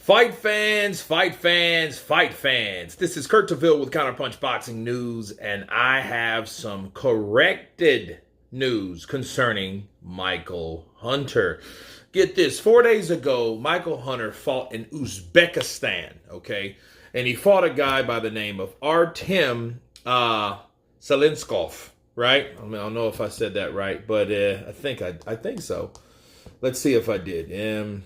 Fight fans, fight fans, fight fans. This is Kurt DeVille with Counterpunch Boxing News, and I have some corrected news concerning Michael Hunter. Get this, 4 days ago, Michael Hunter fought in Uzbekistan, okay? And he fought a guy by the name of Artem Suslenkov, right? I don't know if I said that right, but I think so. Let's see if I did.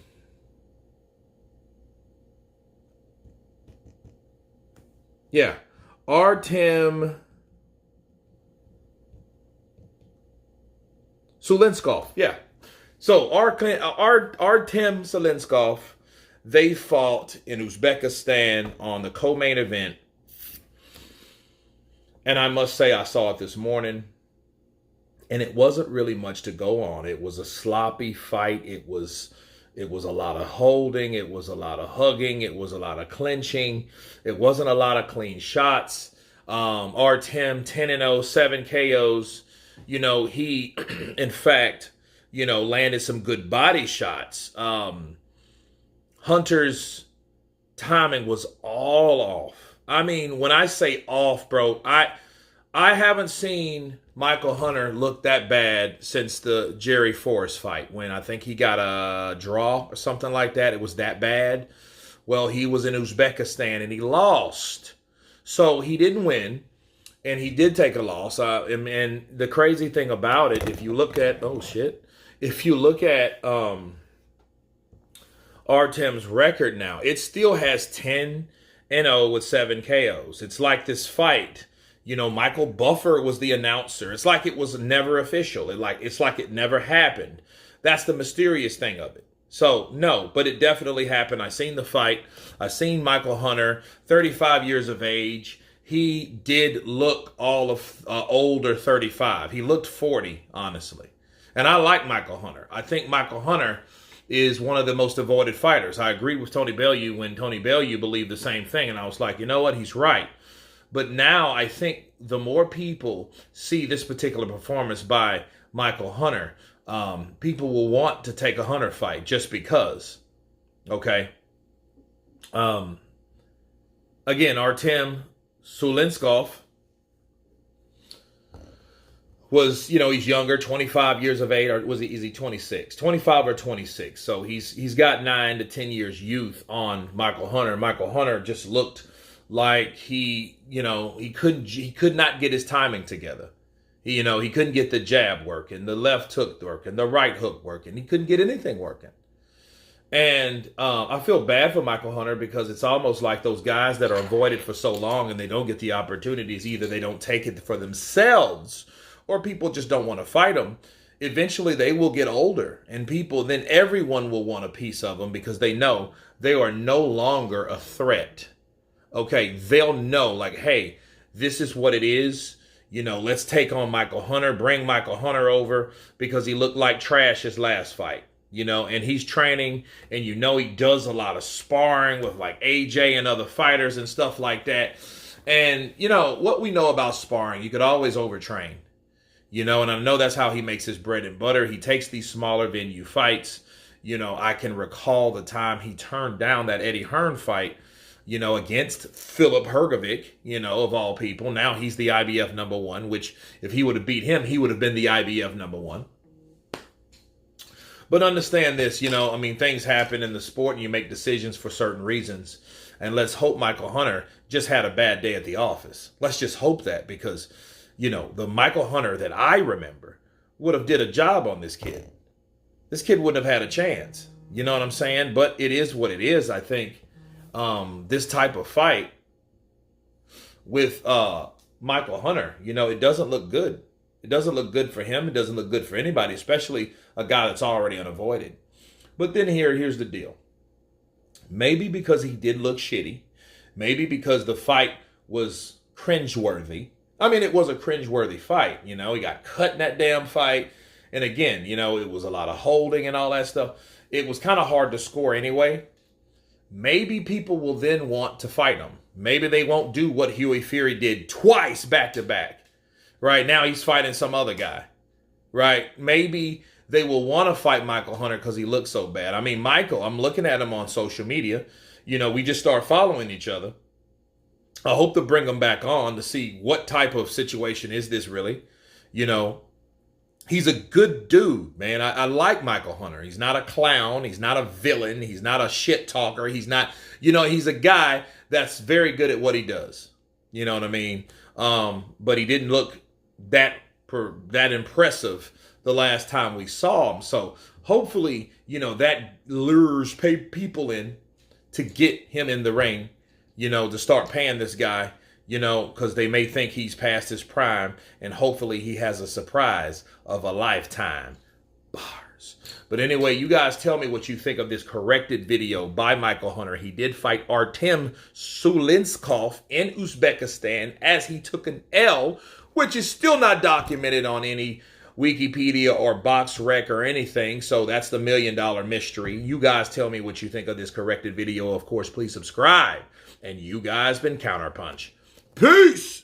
Yeah, Artem Suslenkov. Yeah. So Artem Suslenkov, they fought in Uzbekistan on the co-main event. And I must say I saw it this morning. And it wasn't really much to go on. It was a sloppy fight. It was a lot of holding. It was a lot of hugging. It was a lot of clinching. It wasn't a lot of clean shots. Artem 10-0, 7 KOs. You know, he, in fact, landed some good body shots. Hunter's timing was all off. I mean, when I say off, bro, I haven't seen Michael Hunter look that bad since the Jerry Forrest fight, when I think he got a draw or something like that. It was that bad. Well, he was in Uzbekistan and he lost. So he didn't win, and he did take a loss. And the crazy thing about it, if you look at, Artem's record now, it still has 10-0 with 7 KOs. It's like this fight, Michael Buffer was the announcer. It's like it was never official. It's like it never happened. That's the mysterious thing of it. So, no, but it definitely happened. I seen the fight. I seen Michael Hunter, 35 years of age. He did look all of older 35. He looked 40, honestly. And I like Michael Hunter. I think Michael Hunter is one of the most avoided fighters. I agreed with Tony Bellew when Tony Bellew believed the same thing. And I was like, you know what? He's right. But now I think the more people see this particular performance by Michael Hunter, people will want to take a Hunter fight just because. Okay. Again, Artem Suslenkov was, he's younger, 25 years of age, or is he 26? 25 or 26. So he's got 9 to 10 years youth on Michael Hunter. Michael Hunter just looked like he could not get his timing together. He couldn't get the jab working, the left hook working, the right hook working. He couldn't get anything working. And I feel bad for Michael Hunter, because it's almost like those guys that are avoided for so long and they don't get the opportunities. Either they don't take it for themselves, or people just don't want to fight them. Eventually they will get older, and then everyone will want a piece of them, because they know they are no longer a threat. Okay, they'll know, like, hey, this is what it is. Let's take on Michael Hunter, bring Michael Hunter over, because he looked like trash his last fight, and he's training, and he does a lot of sparring with like AJ and other fighters and stuff like that. And, what we know about sparring, you could always overtrain, and I know that's how he makes his bread and butter. He takes these smaller venue fights. I can recall the time he turned down that Eddie Hearn fight, against Philip Hrgovic, of all people. Now he's the IBF number 1, which if he would have beat him, he would have been the IBF number 1. But understand this, things happen in the sport and you make decisions for certain reasons. And let's hope Michael Hunter just had a bad day at the office. Let's just hope that, because, the Michael Hunter that I remember would have did a job on this kid. This kid wouldn't have had a chance. You know what I'm saying? But it is what it is, I think. This type of fight with Michael Hunter, it doesn't look good. It doesn't look good for him. It doesn't look good for anybody, especially a guy that's already unavoided. But then here's the deal. Maybe because he did look shitty. Maybe because the fight was cringeworthy. I mean, it was a cringeworthy fight. He got cut in that damn fight. And again, it was a lot of holding and all that stuff. It was kind of hard to score anyway. Maybe people will then want to fight him. Maybe they won't do what Huey Fury did twice back to back. Right now he's fighting some other guy. Right? Maybe they will want to fight Michael Hunter because he looks so bad. I mean, Michael, I'm looking at him on social media. we just start following each other. I hope to bring him back on to see what type of situation is this really. You know, he's a good dude, man. I like Michael Hunter. He's not a clown. He's not a villain. He's not a shit talker. He's not, he's a guy that's very good at what he does. You know what I mean? But he didn't look that impressive the last time we saw him. So hopefully, that lures people in to get him in the ring, to start paying this guy, because they may think he's past his prime, and hopefully he has a surprise of a lifetime. Bars. But anyway, you guys tell me what you think of this corrected video by Michael Hunter. He did fight Artem Suslenkov in Uzbekistan as he took an L, which is still not documented on any Wikipedia or BoxRec or anything. So that's the $1 million mystery. You guys tell me what you think of this corrected video. Of course, please subscribe. And you guys been Counterpunch. Peace!